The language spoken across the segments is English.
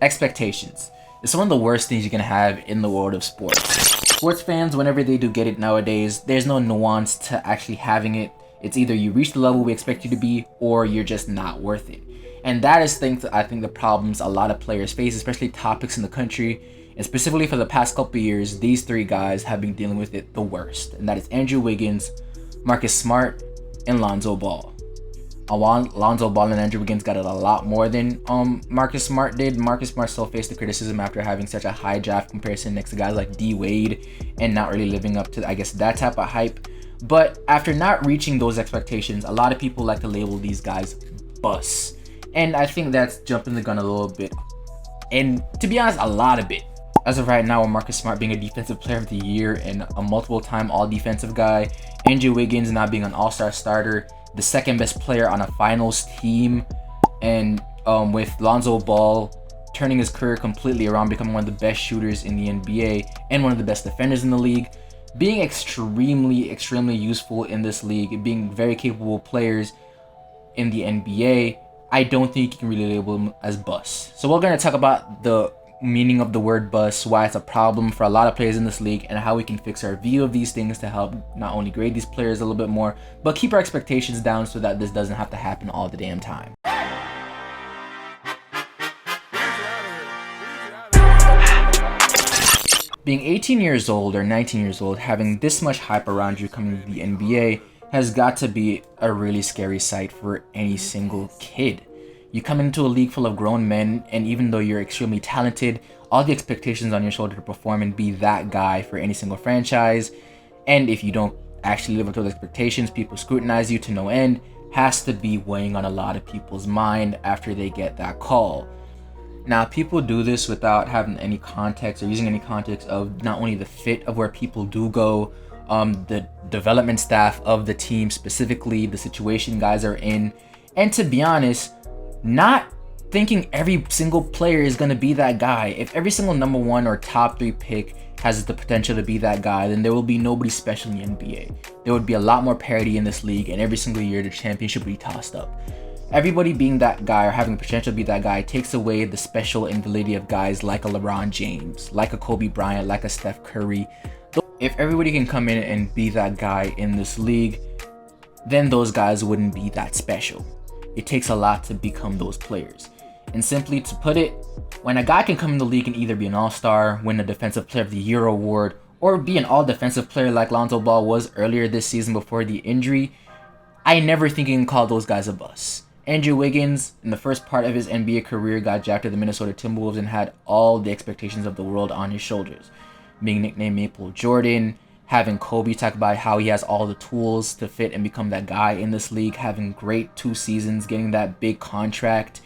Expectations. It's one of the worst things you can have in the world of sports. Sports fans, whenever they do get it nowadays, there's no nuance to actually having it. It's either you reach the level we expect you to be, or you're just not worth it. And that is I think the problems a lot of players face, especially topics in the country. And specifically for the past couple years, these three guys have been dealing with it the worst. And that is Andrew Wiggins, Marcus Smart, and Lonzo Ball. Lonzo Ball and Andrew Wiggins got it a lot more than Marcus Smart did. Marcus Smart still faced the criticism after having such a high draft comparison next to guys like D Wade and not really living up to, I guess, that type of hype. But after not reaching those expectations, a lot of people like to label these guys busts. And I think that's jumping the gun a little bit. And to be honest, a lot of it. As of right now, with Marcus Smart being a defensive player of the year and a multiple time all defensive guy, Andrew Wiggins not being an all-star starter, the second best player on a finals team, and with Lonzo Ball turning his career completely around, becoming one of the best shooters in the NBA and one of the best defenders in the league, being extremely useful in this league, being very capable players in the NBA, I don't think you can really label them as busts. So we're going to talk about the meaning of the word bust, why it's a problem for a lot of players in this league, and how we can fix our view of these things to help not only grade these players a little bit more, but keep our expectations down so that this doesn't have to happen all the damn time. Being 18 years old or 19 years old, having this much hype around you coming to the NBA has got to be a really scary sight for any single kid. You come into a league full of grown men, and even though you're extremely talented, all the expectations on your shoulder to perform and be that guy for any single franchise, and if you don't actually live up to those expectations, people scrutinize you to no end, has to be weighing on a lot of people's mind after they get that call. Now, people do this without having any context or using any context of not only the fit of where people do go, the development staff of the team, specifically the situation guys are in, and to be honest, not thinking every single player is going to be that guy. If every single number one or top 3 pick has the potential to be that guy, then there will be nobody special in the NBA. There would be a lot more parity in this league, and every single year the championship would be tossed up. Everybody being that guy or having the potential to be that guy takes away the special and validity of guys like a LeBron James, like a Kobe Bryant, like a Steph Curry. If everybody can come in and be that guy in this league, then those guys wouldn't be that special. It takes a lot to become those players. And simply to put it, when a guy can come in the league and either be an all-star, win a Defensive Player of the Year award, or be an all-defensive player like Lonzo Ball was earlier this season before the injury, I never think you can call those guys a bust. Andrew Wiggins, in the first part of his NBA career, got drafted to the Minnesota Timberwolves and had all the expectations of the world on his shoulders. Being nicknamed Maple Jordan, having Kobe talk about how he has all the tools to fit and become that guy in this league, having great 2 seasons, getting that big contract,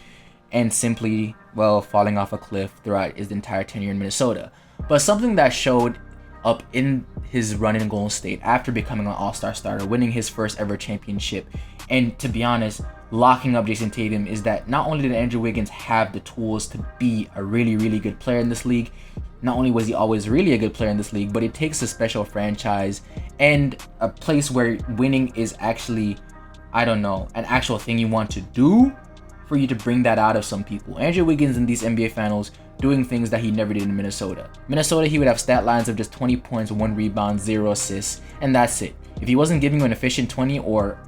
and simply, well, falling off a cliff throughout his entire tenure in Minnesota. But something that showed up in his run in Golden State after becoming an all-star starter, winning his first ever championship, and to be honest, locking up Jason Tatum, is that not only did Andrew Wiggins have the tools to be a really good player in this league, not only was he always really a good player in this league, but it takes a special franchise and a place where winning is actually, I don't know, an actual thing you want to do for you to bring that out of some people. Andrew Wiggins in these NBA finals doing things that he never did in Minnesota. Minnesota, he would have stat lines of just 20 points, 1 rebound, 0 assists, and that's it. If he wasn't giving you an efficient 20 or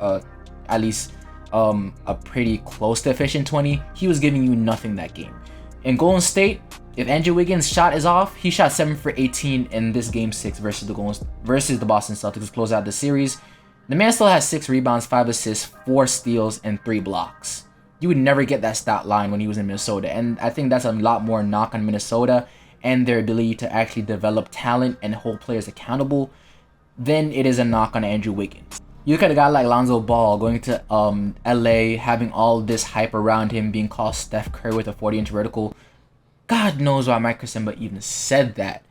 at least a pretty close to efficient 20, he was giving you nothing that game. In Golden State, if Andrew Wiggins' shot is off, he shot 7 for 18 in this Game 6 versus the Boston Celtics to close out the series. The man still has 6 rebounds, 5 assists, 4 steals, and 3 blocks. You would never get that stat line when he was in Minnesota, and I think that's a lot more knock on Minnesota and their ability to actually develop talent and hold players accountable than it is a knock on Andrew Wiggins. You could have got like Lonzo Ball going to LA, having all this hype around him, being called Steph Curry with a 40-inch vertical. God knows why Mike Simba even said that.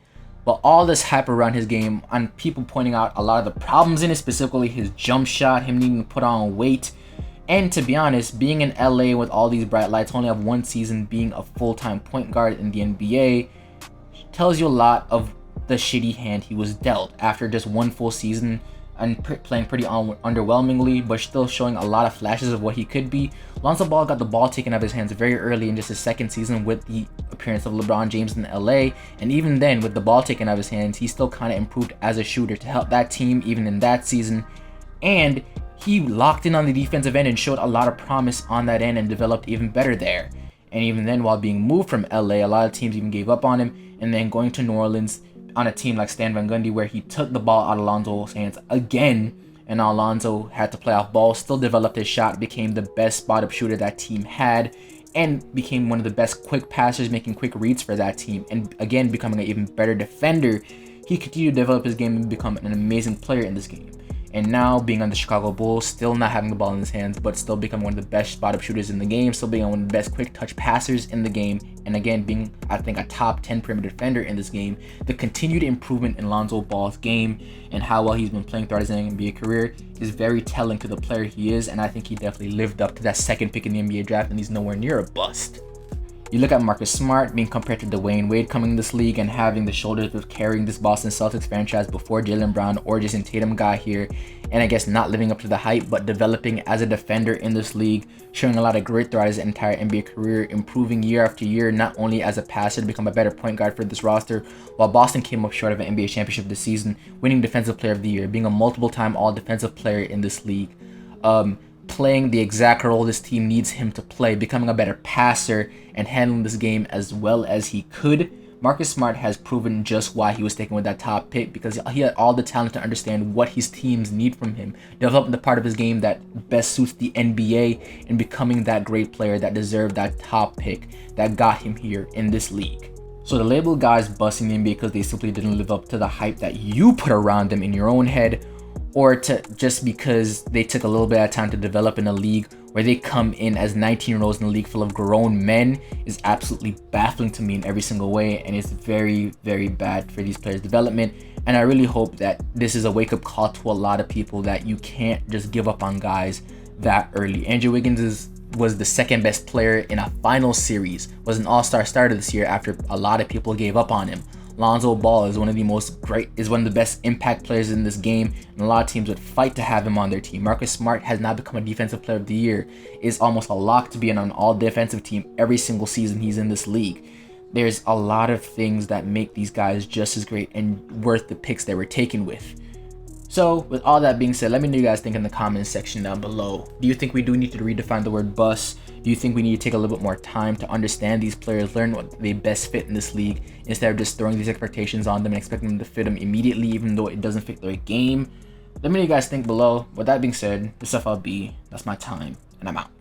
But all this hype around his game and people pointing out a lot of the problems in it, specifically his jump shot, him needing to put on weight. And to be honest, being in LA with all these bright lights, only have 1 season being a full-time point guard in the NBA, tells you a lot of the shitty hand he was dealt after just 1 full season and playing pretty underwhelmingly, but still showing a lot of flashes of what he could be. Lonzo Ball got the ball taken out of his hands very early in just his 2nd season with the appearance of LeBron James in LA, and even then, with the ball taken out of his hands, he still kind of improved as a shooter to help that team even in that season. And he locked in on the defensive end and showed a lot of promise on that end and developed even better there. And even then, while being moved from LA, a lot of teams even gave up on him, and then going to New Orleans on a team like Stan Van Gundy, where he took the ball out of Lonzo's hands again, and now Lonzo had to play off ball, still developed his shot, became the best spot-up shooter that team had, and became one of the best quick passers, making quick reads for that team, and again, becoming an even better defender. He continued to develop his game and become an amazing player in this game. And now, being on the Chicago Bulls, still not having the ball in his hands, but still becoming one of the best spot-up shooters in the game, still being one of the best quick-touch passers in the game, and again, being, I think, a top 10 perimeter defender in this game. The continued improvement in Lonzo Ball's game and how well he's been playing throughout his NBA career is very telling to the player he is, and I think he definitely lived up to that second pick in the NBA draft, and he's nowhere near a bust. You look at Marcus Smart being compared to Dwayne Wade coming in this league and having the shoulders of carrying this Boston Celtics franchise before Jaylen Brown or Jason Tatum got here, and I guess not living up to the hype, but developing as a defender in this league, showing a lot of grit throughout his entire NBA career, improving year after year, not only as a passer to become a better point guard for this roster, while Boston came up short of an NBA championship this season, winning Defensive Player of the Year, being a multiple-time All-Defensive player in this league. Playing the exact role this team needs him to play, becoming a better passer and handling this game as well as he could. Marcus Smart has proven just why he was taken with that top pick, because he had all the talent to understand what his teams need from him, developing the part of his game that best suits the NBA, and becoming that great player that deserved that top pick that got him here in this league. So to label guys busting the NBA because they simply didn't live up to the hype that you put around them in your own head, or to just because they took a little bit of time to develop in a league where they come in as 19-year-olds in a league full of grown men, is absolutely baffling to me in every single way, and it's very, very bad for these players' development. And I really hope that this is a wake-up call to a lot of people that you can't just give up on guys that early. Andrew Wiggins was the second best player in a final series, was an all-star starter this year after a lot of people gave up on him. Lonzo Ball is one of the best impact players in this game, and a lot of teams would fight to have him on their team. Marcus Smart has now become a Defensive Player of the Year, is almost a lock to be on an all-defensive team every single season he's in this league. There's a lot of things that make these guys just as great and worth the picks they were taken with. So, with all that being said, let me know what you guys think in the comments section down below. Do you think we do need to redefine the word bust? Do you think we need to take a little bit more time to understand these players, learn what they best fit in this league, instead of just throwing these expectations on them and expecting them to fit them immediately, even though it doesn't fit their game? Let me know what you guys think below. With that being said, this is FLB. That's my time, and I'm out.